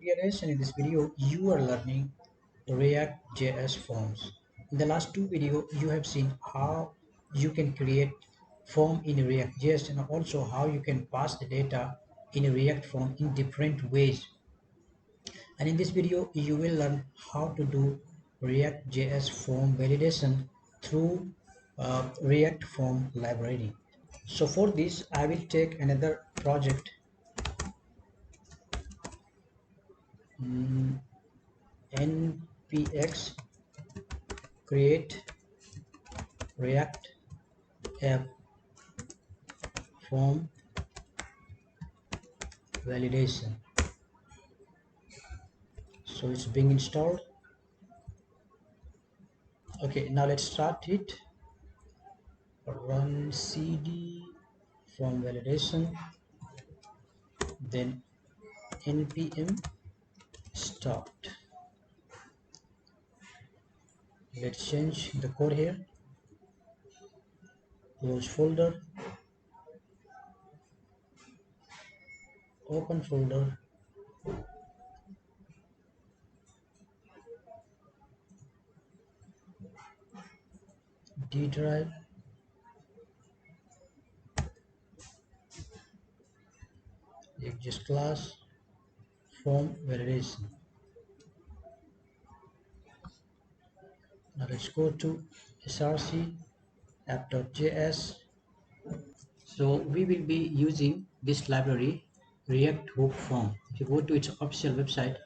Dear guys, in this video you are learning ReactJs forms. In the last two videos you have seen how you can create form in ReactJs and also how you can pass the data in a React form in different ways. And in this video you will learn how to do ReactJs form validation through React form library. So for this I will take another project, npx create react app form validation. So it's being installed. Okay, now let's start it. Run cd form validation, then npm start. Let's change the code here. Close folder, open folder, D drive, just class form validation. Now let's go to src app.js. So we will be using this library React hook form. If you go to its official website,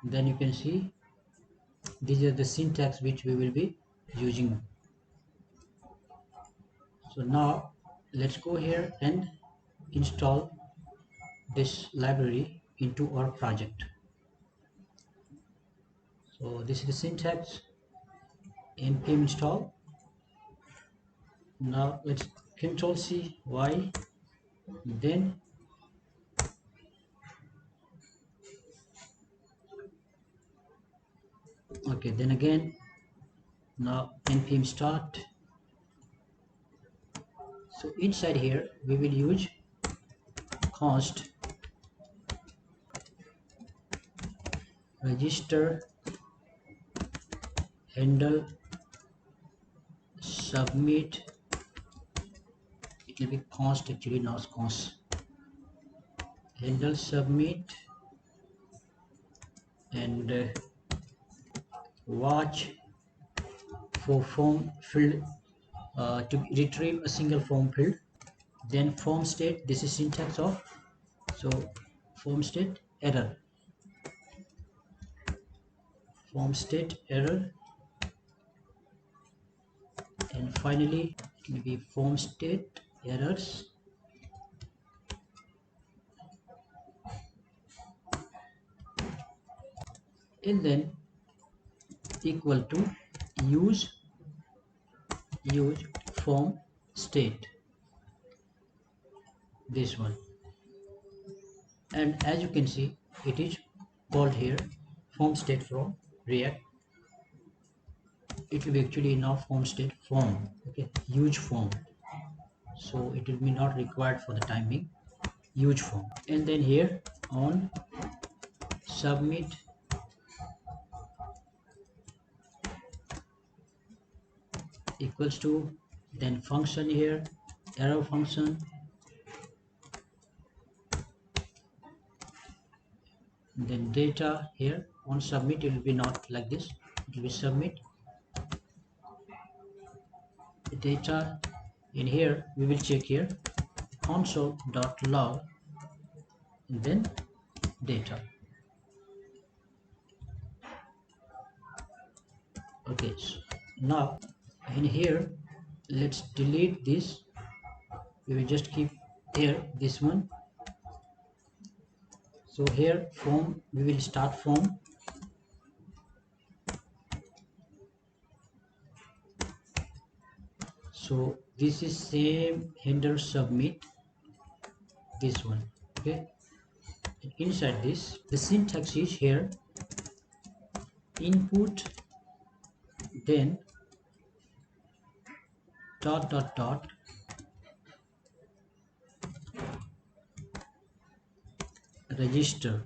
then you can see these are the syntax which we will be using. So now let's go here and install this library into our project. So this is the syntax, npm install. Now let's Control C Y, then okay, then again now npm start. So inside here we will use const register handle submit. It will be const, actually not const, handle submit, and watch for form field to retrieve a single form field. Then form state, this is syntax of, so form state error, form state error, and finally it will be form state errors, and then equal to use form state, this one. And as you can see, it is called here form state from React. It will be actually now form state form, okay, use form, so it will be not required for the time being, use form. And then here on submit equals to, then function here, arrow function, then data here on submit. It will be not like this, it will be submit data. In here we will check here console.log and then data. Okay, so now in here let's delete this, we will just keep here this one. So here form, we will start form, so this is same handle submit, this one, okay. And inside this the syntax is here input, then dot dot dot register,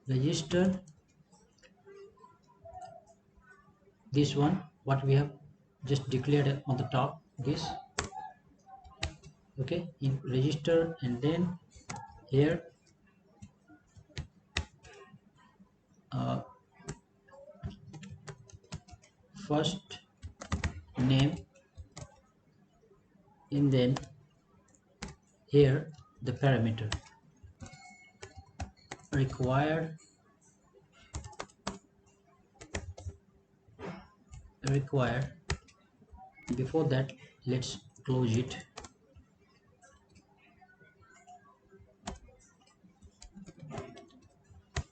register this one what we have just declared on the top, this, okay, in register, and then here first name, and then here the parameter required before that let's close it.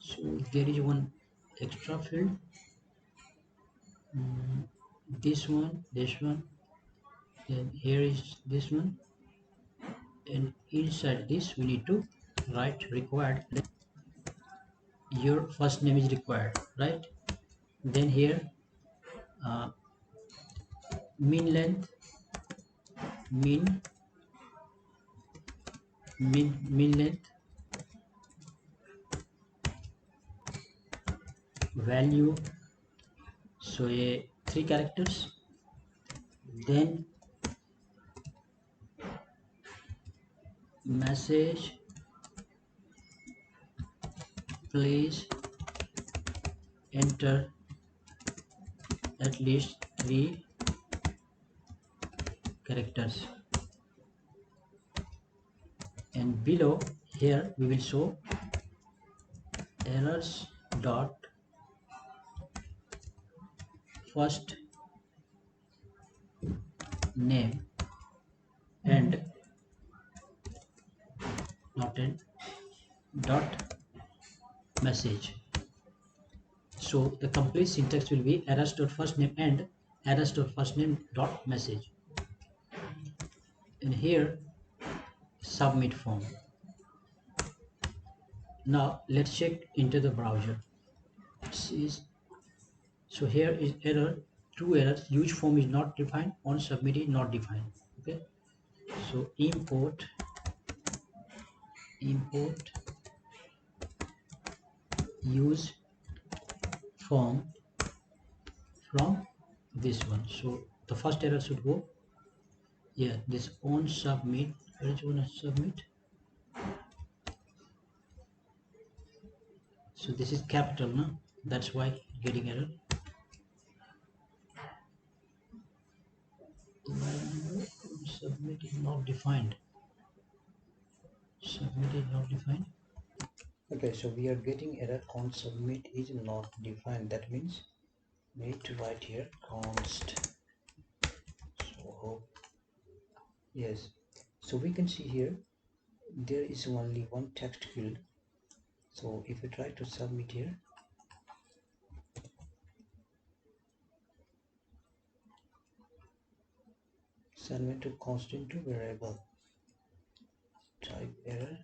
So there is one extra field, this one, then here is this one, and inside this we need to write required. Your first name is required, right? Then here mean length, mean length, value, so a 3 characters, then message, please enter at least 3 characters, and below here we will show errors dot first name and not end dot message. So the complete syntax will be errors dot first name and errors dot first name dot message, and here submit form. Now let's check into the browser. So here is error, two errors: use form is not defined, on submit is not defined. Okay, so import use form from this one. So the first error should go, yeah, this on submit. Where is on submit? So this is capital, no? That's why getting error. Submit is not defined. Submit is not defined. Okay, so we are getting error on submit is not defined. That means we need to write here const. So yes, so we can see here there is only one text field. So if we try to submit here, submit to constant to variable, type error.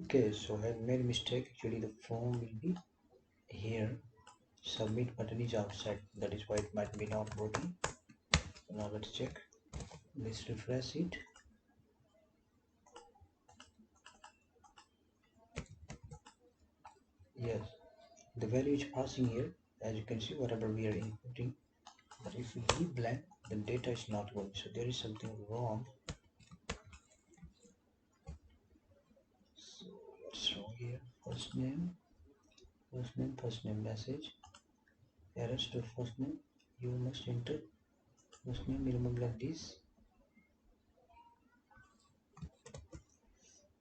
Okay, so I have made a mistake. Actually the form will be here, submit button is outside, that is why it might be not working. Now let's check, let's refresh it. Yes, the value is passing here, as you can see, whatever we are inputting, but if we leave blank then data is not going, so there is something wrong. So what's wrong here? First name message, errors to first name, you must enter first name minimum like this.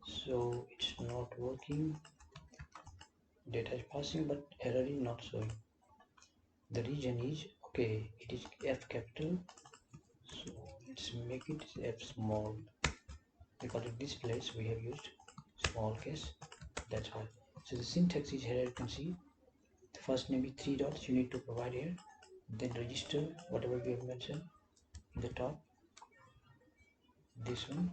So it's not working, data is passing but error is not showing. The region is okay, it is F capital, so let's make it F small, because in this place we have used small case, that's why. So the syntax is here, you can see the first name is 3 dots you need to provide here, then register whatever we have mentioned in the top, this one.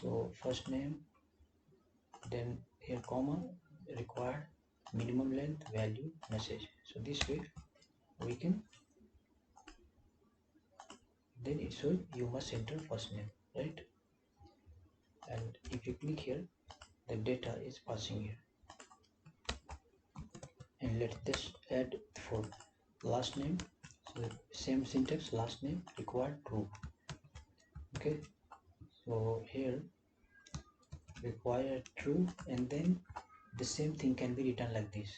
So first name, then here comma, required, minimum length, value, message. So this way we can then it shows you must enter first name, right? And if you click here, the data is passing here. And let this add for last name. So same syntax, last name required true. Okay, so here required true, and then the same thing can be written like this: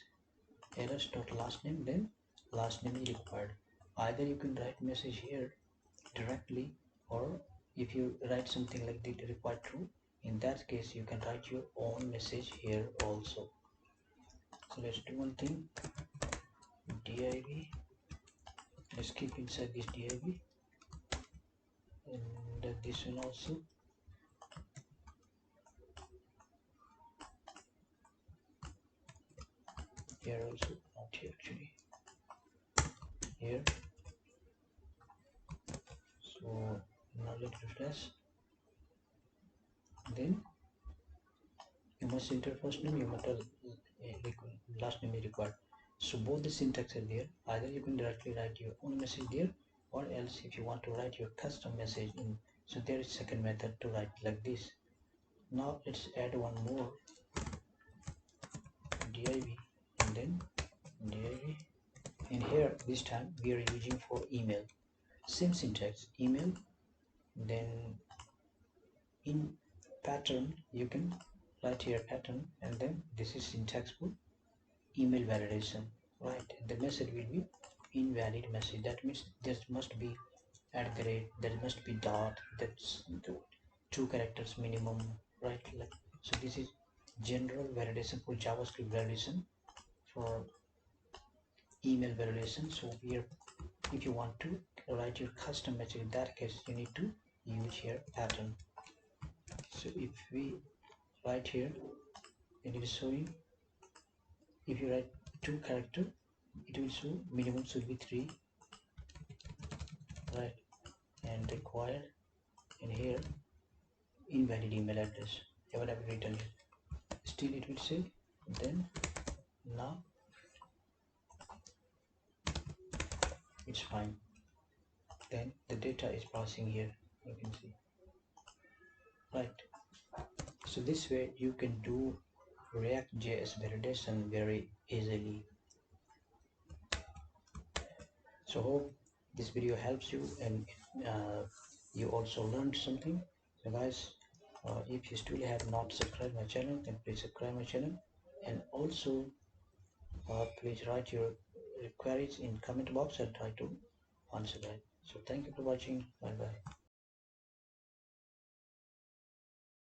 errors dot last name, then last name is required. Either you can write message here directly, or if you write something like the required true, in that case you can write your own message here also. So let's do one thing, div, let's keep inside this div, and this one also. Here also, not here actually, here. So now let's refresh. Then you must enter first name, you must last name is required. So both the syntax are there. Either you can directly write your own message there, or else if you want to write your custom message in, so there is second method to write like this. Now let's add one more, div, and then div, and here this time we are using for email. Same syntax, email, then in pattern you can write here pattern, and then this is syntax for email validation, right? The message will be invalid message. That means there must be at the rate, there must be dot, that's two characters minimum, right? Like, so this is general validation for JavaScript validation, for email validation. So here if you want to write your custom message, in that case you need to use here pattern. So if we write here, and it is showing, if you write two character, it will show minimum should be 3, right? And required, and here invalid email address, what have written here, still it will say. Then now it's fine, then the data is passing here, you can see, right? So this way you can do ReactJs validation very easily. So hope this video helps you, and you also learned something. So guys, if you still have not subscribed my channel, then please subscribe my channel, and also please write your queries in comment box. I'll try to answer that. So thank you for watching. Bye bye.